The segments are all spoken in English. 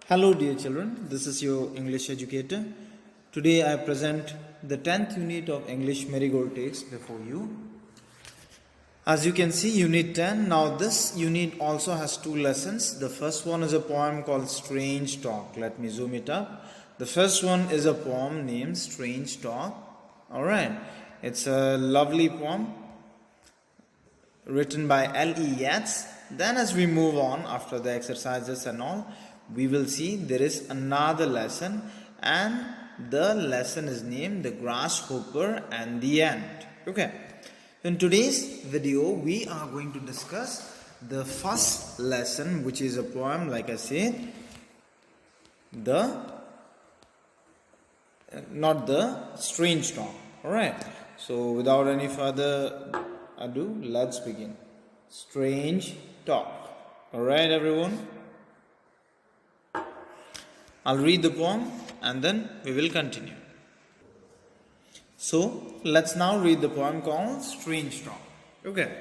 Hello dear children, this is your English educator. Today I present the 10th unit of English Marigold text before you. As you can see, unit 10. Now this unit also has two lessons. The first one is a poem called Strange Talk. Let me zoom it up. The first one is a poem named Strange Talk. Alright, it's a lovely poem written by L.E. Yates. Then as we move on after the exercises and all, we will see there is another lesson, and the lesson is named The Grasshopper and the Ant. Okay. In today's video, we are going to discuss the first lesson, which is a poem, like I said, not the Strange Talk. Alright. So without any further ado, let's begin. Strange Talk. Alright, everyone. I'll read the poem and then we will continue. So, let's now read the poem called Strange Talk. Okay,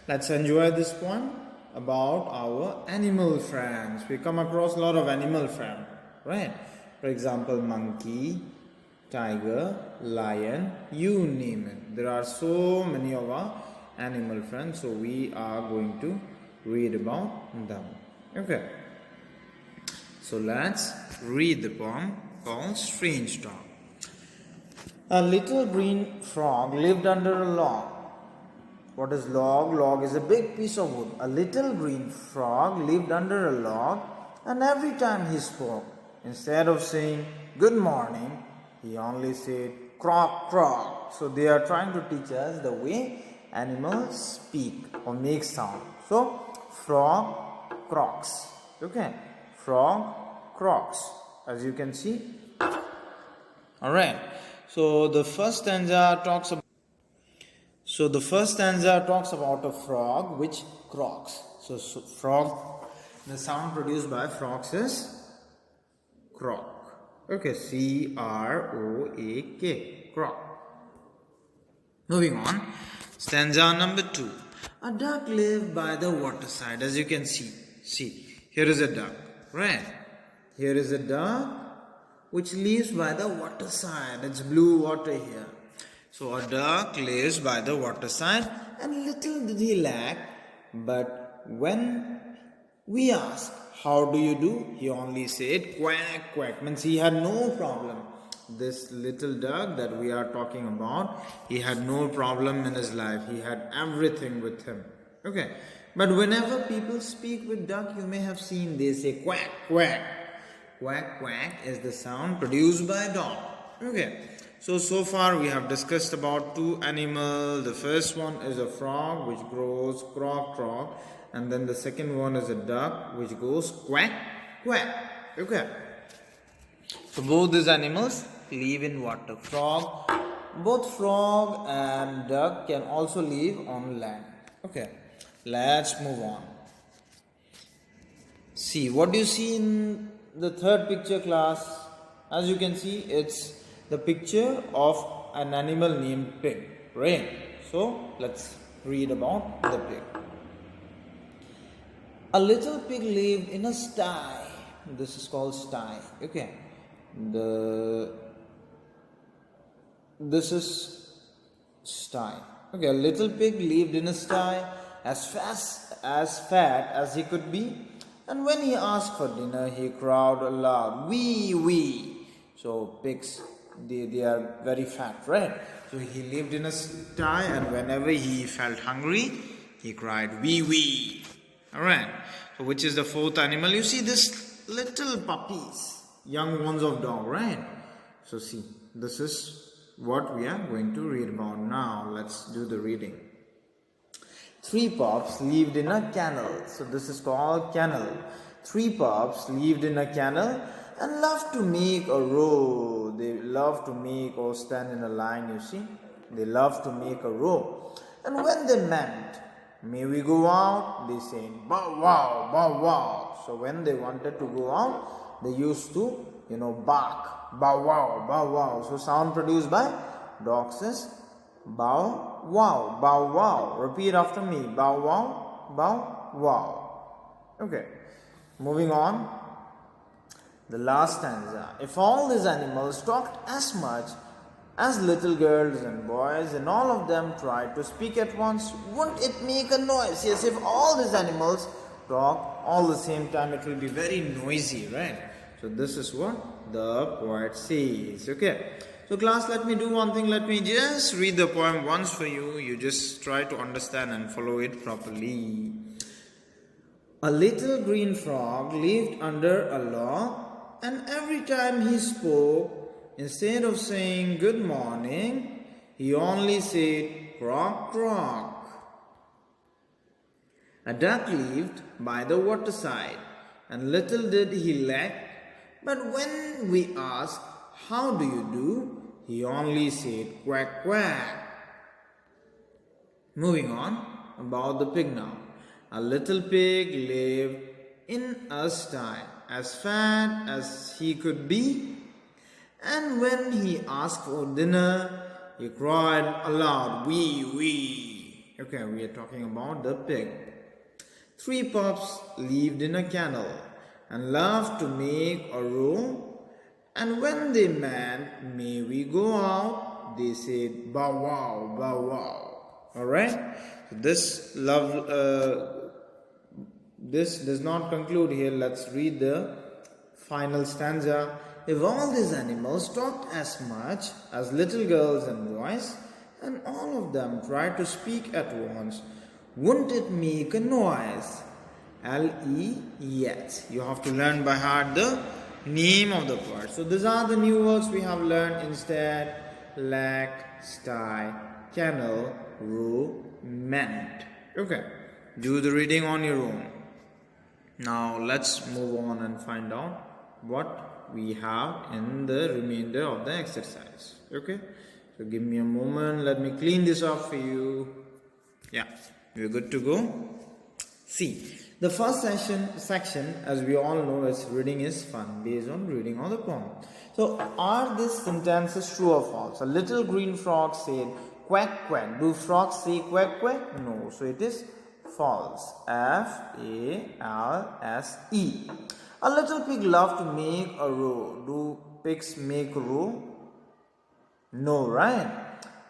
let's enjoy this poem about our animal friends. We come across a lot of animal friends, right? For example, monkey, tiger, lion, you name it. There are so many of our animal friends, so we are going to read about them. Okay. So let's read the poem called Strange Talk. A little green frog lived under a log. What is log? Log is a big piece of wood. A little green frog lived under a log, and every time he spoke, instead of saying good morning, he only said croak, croak. So they are trying to teach us the way animals speak or make sound. So frog croaks. Okay. Frog croaks, as you can see. Alright, so the first stanza talks about a frog which croaks. So frog, the sound produced by frogs is croak. Okay, C-R-O-A-K, croak. Moving on, stanza number 2. A duck lived by the waterside. As you can see, here is a duck. Right, here is a duck which lives by the waterside. It's blue water here. So a duck lives by the waterside, and little did he lack. But when we asked, how do you do? He only said quack, quack. Means he had no problem. This little duck that we are talking about, he had no problem in his life. He had everything with him. Okay. But whenever people speak with duck, you may have seen they say quack, quack. Quack, quack is the sound produced by a dog. Okay. So far we have discussed about two animals. The first one is a frog which goes croak, croak. And then the second one is a duck which goes quack, quack. Okay. So both these animals live in water. Both frog and duck can also live on land. Okay. Let's move on. See, what do you see in the third picture, class? As you can see, it's the picture of an animal named pig, right? So, let's read about the pig. A little pig lived in a sty. This is called sty. Okay. This is sty. Okay, a little pig lived in a sty, as fat as he could be, and when he asked for dinner, he crowed aloud, wee, wee. So pigs, they are very fat, right? So he lived in a sty, and whenever he felt hungry, he cried, wee, wee. Alright, so which is the fourth animal? You see this little puppies, young ones of dog, right? So see, this is what we are going to read about now. Let's do the reading. 3 pups lived in a kennel. So this is called kennel. 3 pups lived in a kennel and loved to make a row. They love to make or stand in a line, you see. They love to make a row. And when they meant, may we go out? They say, bow wow, bow wow. So when they wanted to go out, they used to, bark. Bow wow, bow wow. So sound produced by dogs is bow wow, bow wow. Repeat after me. Bow wow, bow wow. Okay. Moving on. The last stanza. If all these animals talked as much as little girls and boys, and all of them tried to speak at once, wouldn't it make a noise? Yes, if all these animals talk all the same time, it will be very noisy, right? So this is what the poet says. Okay. So class, let me do one thing. Let me just read the poem once for you. You just try to understand and follow it properly. A little green frog lived under a log, and every time he spoke, instead of saying good morning, he only said croak, croak. A duck lived by the waterside, and little did he lack, but when we asked, how do you do? He only said quack, quack. Moving on, about the pig now. A little pig lived in a sty, as fat as he could be, and when he asked for dinner, he cried aloud, wee, wee. Okay, we are talking about the pig. 3 pups lived in a kennel and loved to make a row, and when they meant, may we go out, they said, bow wow, bow wow. Alright, so this does not conclude here. Let's read the final stanza. If all these animals talked as much as little girls and boys, and all of them tried to speak at once, wouldn't it make a noise? L-E, yet. You have to learn by heart the name of the word. So these are the new words we have learned instead. Lack, sty, kennel, row, meant. Okay, do the reading on your own. Now let's move on and find out what we have in the remainder of the exercise. Okay, so give me a moment. Let me clean this up for you. Yeah, we're good to go. See, the first section, as we all know, is reading is fun based on reading of the poem. So, are these sentences true or false? A little green frog said, quack, quack. Do frogs say quack, quack? No. So, it is false. F-A-L-S-E. A little pig loved to make a row. Do pigs make a row? No, right?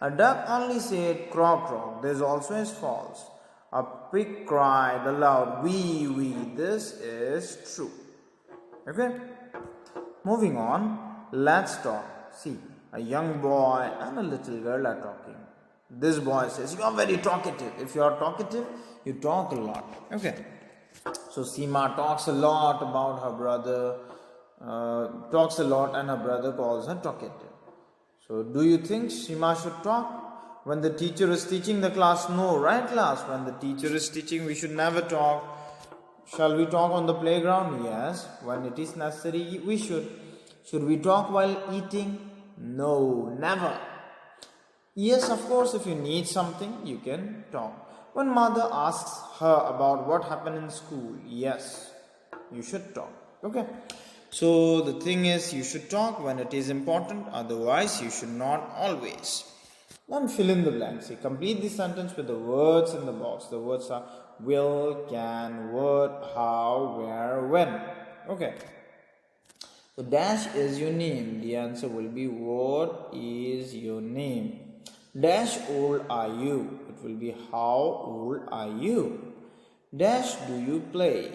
A duck only said croak, croak. This also is false. A pig cried aloud, wee, wee. This is true. Okay? Moving on, let's talk. See, a young boy and a little girl are talking. This boy says, you are very talkative. If you are talkative, you talk a lot. Okay. So Seema talks a lot about her brother, talks a lot, and her brother calls her talkative. So do you think Seema should talk? When the teacher is teaching the class, no, right class? When the teacher is teaching, we should never talk. Shall we talk on the playground? Yes. When it is necessary, we should. Should we talk while eating? No, never. Yes, of course, if you need something, you can talk. When mother asks her about what happened in school, yes, you should talk. Okay. So the thing is, you should talk when it is important, otherwise you should not always. Then fill in the blanks. See, complete the sentence with the words in the box. The words are will, can, would, how, where, when. Okay. So dash is your name. The answer will be what is your name. Dash old are you. It will be how old are you. Dash do you play.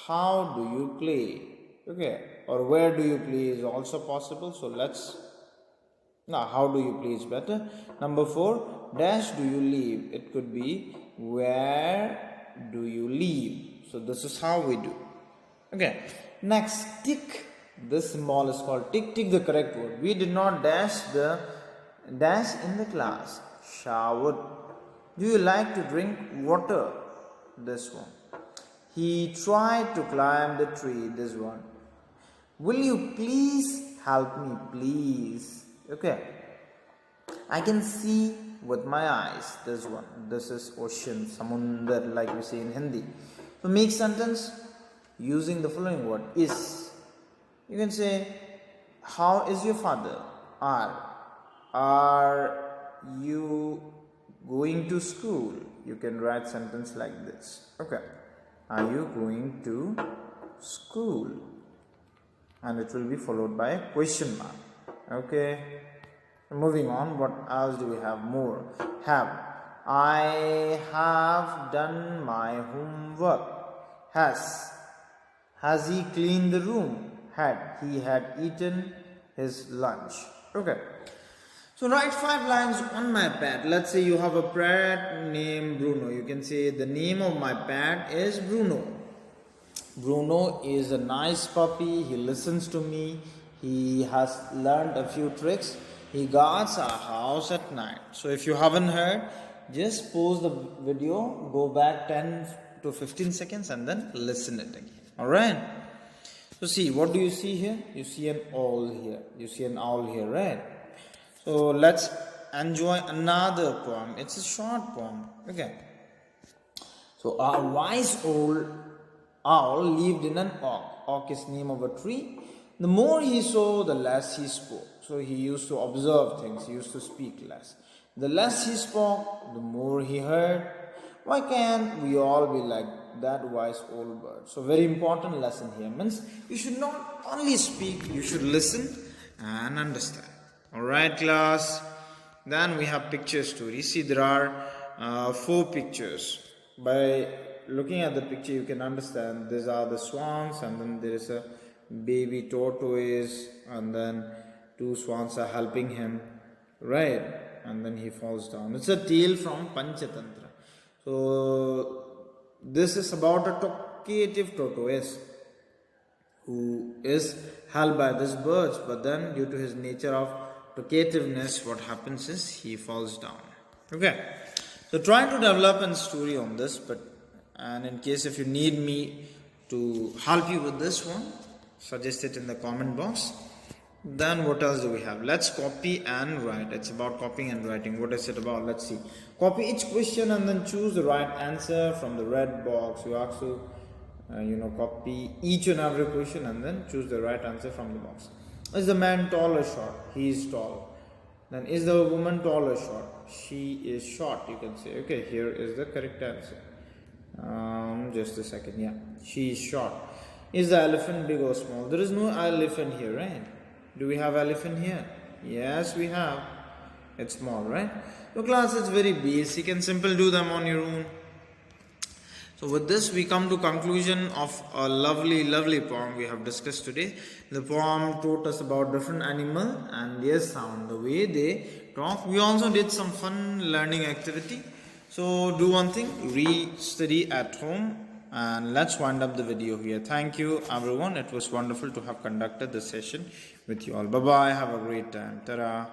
How do you play. Okay. Or where do you play is also possible. So let's. Now, how do you play is better. Number 4, dash do you live? It could be where do you live? So this is how we do. Okay. Next, tick. This symbol is called tick. Tick the correct word. We did not dash in the class. Showered. Do you like to drink water? This one. He tried to climb the tree. This one. Will you please help me, please? Okay, I can see with my eyes. This one. This is ocean, samundar, like we say in Hindi. So make sentence using the following word is. You can say, how is your father? Are you going to school? You can write sentence like this. Okay, are you going to school? and it will be followed by a question mark. Okay, moving on. What else do we have more? Have. I have done my homework. Has he cleaned the room? He had eaten his lunch. Okay, so write 5 lines on my pad. Let's say you have a pet named Bruno. You can say the name of my pet is Bruno. Bruno is a nice puppy. He listens to me. He has learned a few tricks. He guards our house at night. So if you haven't heard, just pause the video, go back 10 to 15 seconds and then listen it again. Alright? So see, what do you see here? You see an owl here. You see an owl here, right? So let's enjoy another poem. It's a short poem. Okay. So our wise old owl lived in an oak. Oak is name of a tree. The more he saw, the less he spoke. So he used to observe things. He used to speak less. The less he spoke, the more he heard. Why can't we all be like that wise old bird? So very important lesson here means you should not only speak, you should listen and understand. Alright class. Then we have picture story. See, there are 4 pictures. By looking at the picture you can understand these are the swans, and then there is a baby tortoise, and then 2 swans are helping him, right? And then he falls down. It's a tale from Panchatantra. So this is about a talkative tortoise who is held by these birds, but then due to his nature of talkativeness, what happens is he falls down. Okay, so try to develop a story on this, and in case if you need me to help you with this one, suggest it in the comment box. Then what else do we have? Let's copy and write. It's about copying and writing. What is it about? Let's see. Copy each question and then choose the right answer from the red box. You have to copy each and every question and then choose the right answer from the box. Is the man tall or short? He is tall. Then is the woman tall or short? She is short, you can say. Okay, here is the correct answer. Just a second. Yeah, she is short. Is the elephant big or small? There is no elephant here, right? Do we have elephant here? Yes, we have. It's small, right? So class, it's very basic and simple. Do them on your own. So with this we come to conclusion of a lovely poem we have discussed today. The poem taught us about different animal and their sound, the way they talk. We also did some fun learning activity. So do one thing, re-study at home, and let's wind up the video here. Thank you everyone. It was wonderful to have conducted this session with you all. Bye bye. Have a great time. Ta-ra.